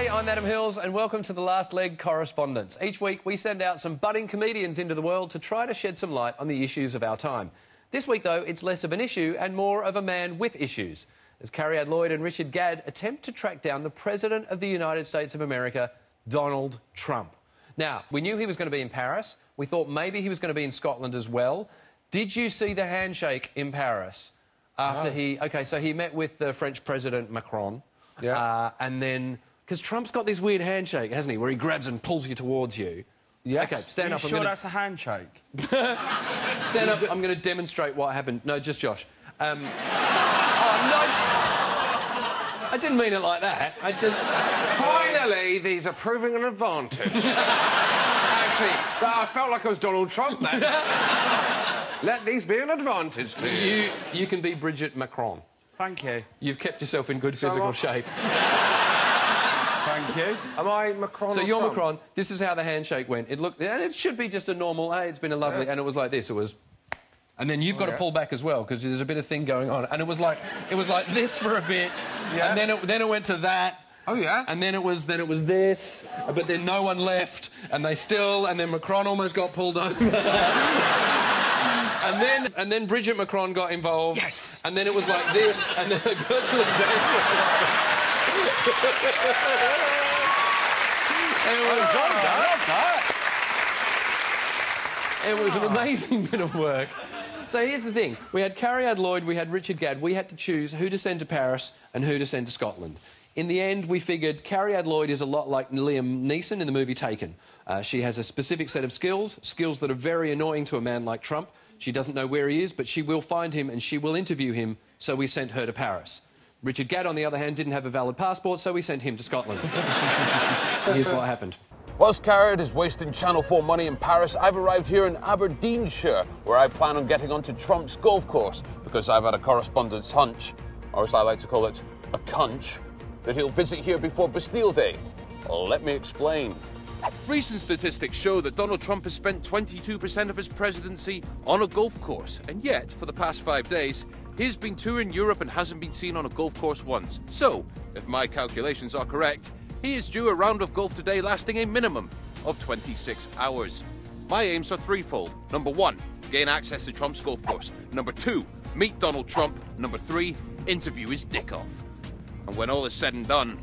G'day, I'm Adam Hills and welcome to the last leg Correspondents. Each week we send out some budding comedians into the world to try to shed some light on the issues of our time. This week, though, it's less of an issue and more of a man with issues, as Cariad, Lloyd and Richard Gadd attempt to track down the President of the United States of America, Donald Trump. Now, we knew he was going to be in Paris. We thought maybe he was going to be in Scotland as well. Did you see the handshake in Paris after he... OK, so he met with the French President Macron. Yeah. And then... Because Trump's got this weird handshake, hasn't he, where he grabs and pulls you towards you. Yeah. OK, stand up. Are you sure that's a handshake? Stand up. I'm going to demonstrate what happened. No, just Josh. Oh, no. I didn't mean it like that. I just... Finally, these are proving an advantage. Actually, I felt like I was Donald Trump then. Let these be an advantage to you. You can be Bridget Macron. Thank you. You've kept yourself in good physical shape. Thank you. Am I Macron? So or you're Trump? Macron. This is how the handshake went. It looked... And it should be just a normal, hey, it's been a lovely... And it was like this. It was... And then you've got to pull back as well, because there's a bit of thing going on. And it was like this for a bit. Yeah. And then it went to that. Oh, yeah? And then it was this, but then no one left, and they still... And then Macron almost got pulled over. And then Bridget Macron got involved. Yes! And then it was like this, and then they virtually danced. It was an amazing bit of work. So here's the thing. We had Cariad, Lloyd, we had Richard Gadd. We had to choose who to send to Paris and who to send to Scotland. In the end, we figured Cariad Lloyd is a lot like Liam Neeson in the movie Taken. She has a specific set of skills that are very annoying to a man like Trump. She doesn't know where he is, but she will find him and she will interview him, so we sent her to Paris. Richard Gadd, on the other hand, didn't have a valid passport, so we sent him to Scotland. Here's what happened. Whilst Cariad is wasting Channel 4 money in Paris, I've arrived here in Aberdeenshire, where I plan on getting onto Trump's golf course, because I've had a correspondence hunch, or as I like to call it, a cunch, that he'll visit here before Bastille Day. Well, let me explain. Recent statistics show that Donald Trump has spent 22% of his presidency on a golf course, and yet, for the past 5 days, he's been touring Europe and hasn't been seen on a golf course once. So, if my calculations are correct, he is due a round of golf today lasting a minimum of 26 hours. My aims are threefold. Number 1, gain access to Trump's golf course. Number 2, meet Donald Trump. Number 3, interview his dick off. And when all is said and done,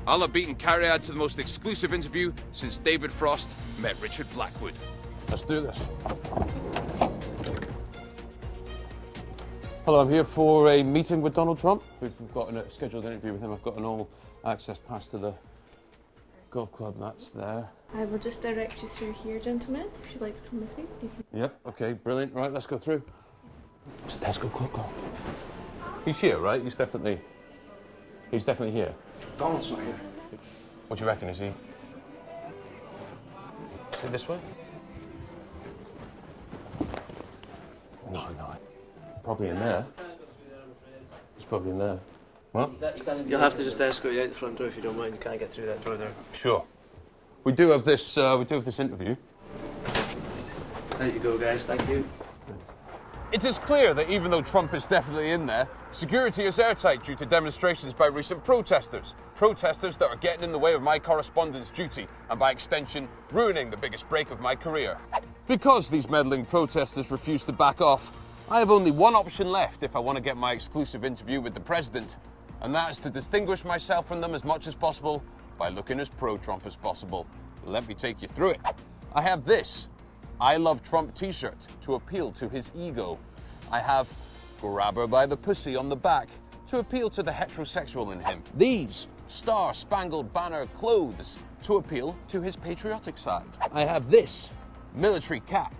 I'll have beaten Cariad to the most exclusive interview since David Frost met Richard Blackwood. Let's do this. Hello, I'm here for a meeting with Donald Trump. We've got a scheduled interview with him. I've got a normal access pass to the golf club. That's there. I will just direct you through here, gentlemen. If you'd like to come with me, you can... Yep, OK, brilliant. Right, let's go through. What's the Tesco clock on? He's here, right? He's definitely here. Donald's not here. What do you reckon, is he? Is he this way? No. Probably in there. He's probably in there. What? You'll have to just escort you out the front door if you don't mind. You can't get through that door there. Sure. We do have this interview. There you go, guys. Thank you. It is clear that even though Trump is definitely in there, security is airtight due to demonstrations by recent protesters. Protesters that are getting in the way of my correspondence duty and, by extension, ruining the biggest break of my career. Because these meddling protesters refuse to back off, I have only one option left if I want to get my exclusive interview with the president, and that is to distinguish myself from them as much as possible by looking as pro-Trump as possible. Let me take you through it. I have this I Love Trump t-shirt to appeal to his ego. I have Grab Her by the Pussy on the back to appeal to the heterosexual in him. These Star-Spangled Banner clothes to appeal to his patriotic side. I have this military cap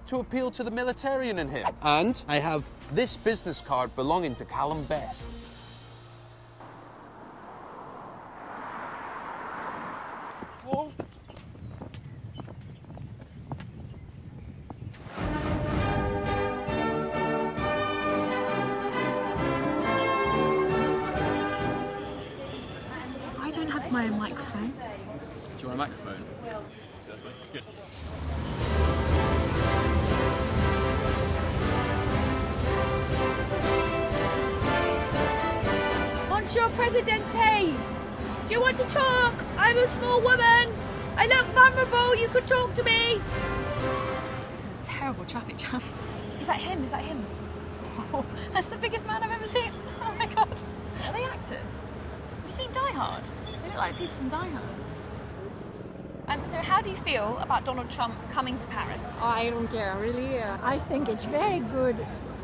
to appeal to the militarian in him. And I have this business card belonging to Callum Best. Whoa. I don't have my own microphone. Do you want a microphone? Good. Monsieur Presidente, Do you want to talk? I'm a small woman. I look vulnerable. You could talk to me. This is a terrible traffic jam. Is that him? Is that him? Oh, that's the biggest man I've ever seen. Oh my God. Are they actors? Have you seen Die Hard? They look like people from Die Hard. So how do you feel about Donald Trump coming to Paris? I don't care, really. I think it's very good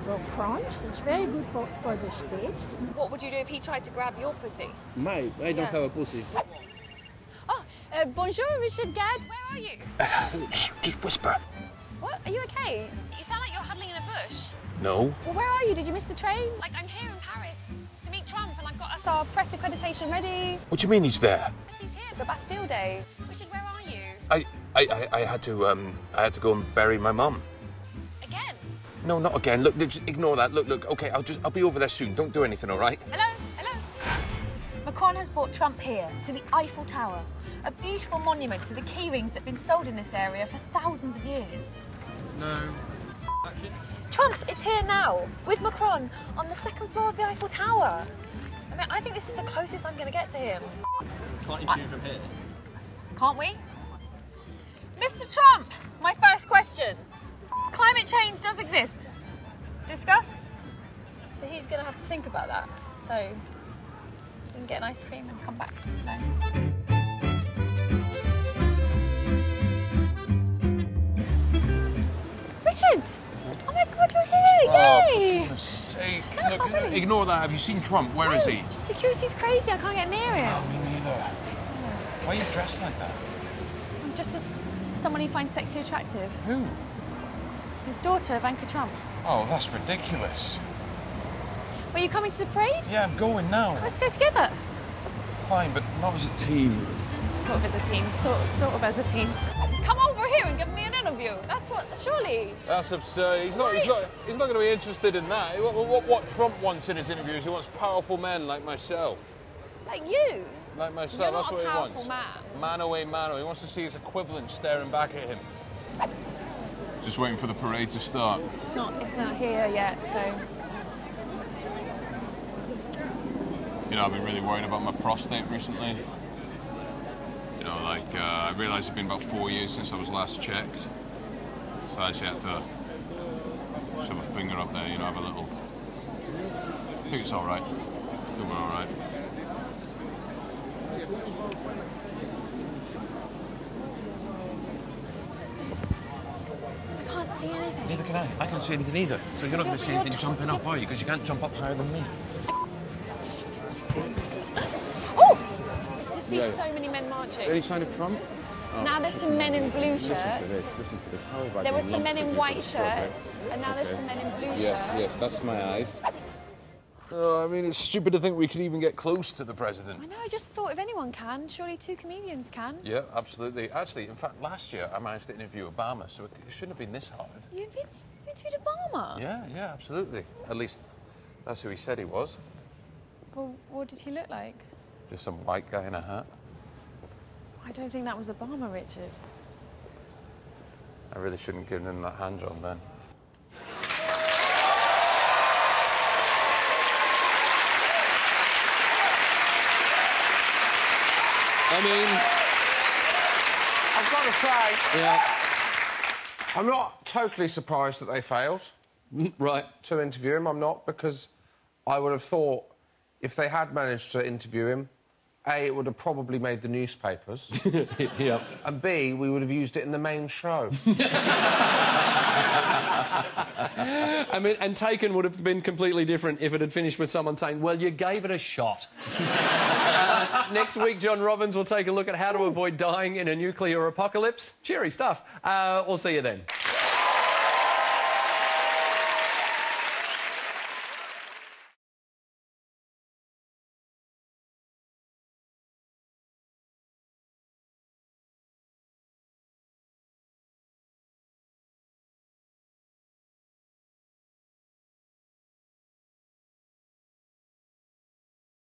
for France. It's very good for the States. What would you do if he tried to grab your pussy? Mate, I don't have a pussy. Oh, bonjour, Richard Gadd. Where are you? Just whisper. What? Are you okay? You sound like you're huddling in a bush. No. Well, where are you? Did you miss the train? Like, I'm here in Paris to meet Trump, and I've got us our press accreditation ready. What do you mean he's there? Yes, he's here for Bastille Day. Richard, where are you? I had to go and bury my mum. Again? No, not again. Look, just ignore that. Look. Okay, I'll be over there soon. Don't do anything, all right? Hello? Macron has brought Trump here to the Eiffel Tower, a beautiful monument to the key rings that have been sold in this area for thousands of years. No. Action. Trump is here now with Macron on the second floor of the Eiffel Tower. I mean, I think this is the closest I'm going to get to him. Can't interview from here. Can't we? Mr. Trump, my first question. Climate change does exist. Discuss? So he's going to have to think about that. So we can get an ice cream and come back. Richard! Oh my God, you're here! Yay! For goodness sake. Look, ignore that. Have you seen Trump? Where is he? Security's crazy. I can't get near him. Oh, me neither. Why are you dressed like that? I'm just as someone he finds sexually attractive. Who? His daughter, Ivanka Trump. Oh, that's ridiculous. Were you coming to the parade? Yeah, I'm going now. Let's go together. Fine, but not as a team. Sort of as a team. Sort of as a team. Come over here and give me an interview. That's what, surely. That's absurd. He's not going to be interested in that. What Trump wants in his interviews, he wants powerful men like myself. Like you? Like myself, You're that's not what a he wants. powerful man. Man away, man away. He wants to see his equivalent staring back at him. Just waiting for the parade to start. It's not here yet, so. You know, I've been really worried about my prostate recently. You know, like, I realised it's been about 4 years since I was last checked. So I actually had to shove a finger up there, you know, have a little... I think it's all right. I think we're all right. I can't see anything. Neither can I. I can't see anything either. So you're not going to see anything jumping up, are you? Because you can't jump up higher than me. Oh! I just see so many men marching. Any sign of Trump? Now there's some men in blue shirts. Listen to this. How have I There were been some men lumped in with white this project? shirts, and now there's some men in blue shirts. Yes, that's my eyes. I mean, it's stupid to think we could even get close to the president. I know, I just thought if anyone can, surely two comedians can. Yeah, absolutely. Actually, in fact, last year I managed to interview Obama, so it shouldn't have been this hard. You interviewed Obama? Yeah, absolutely. At least that's who he said he was. Well, what did he look like? Just some white guy in a hat. I don't think that was Obama, Richard. I really shouldn't give him that hand job then. I mean, I've got to say, yeah, I'm not totally surprised that they failed right. to interview him. I'm not, because I would have thought if they had managed to interview him, A, it would have probably made the newspapers. Yep. And B, we would have used it in the main show. I mean, and Taken would have been completely different if it had finished with someone saying, well, you gave it a shot. Next week, John Robbins will take a look at how to avoid dying in a nuclear apocalypse. Cheery stuff. We'll see you then.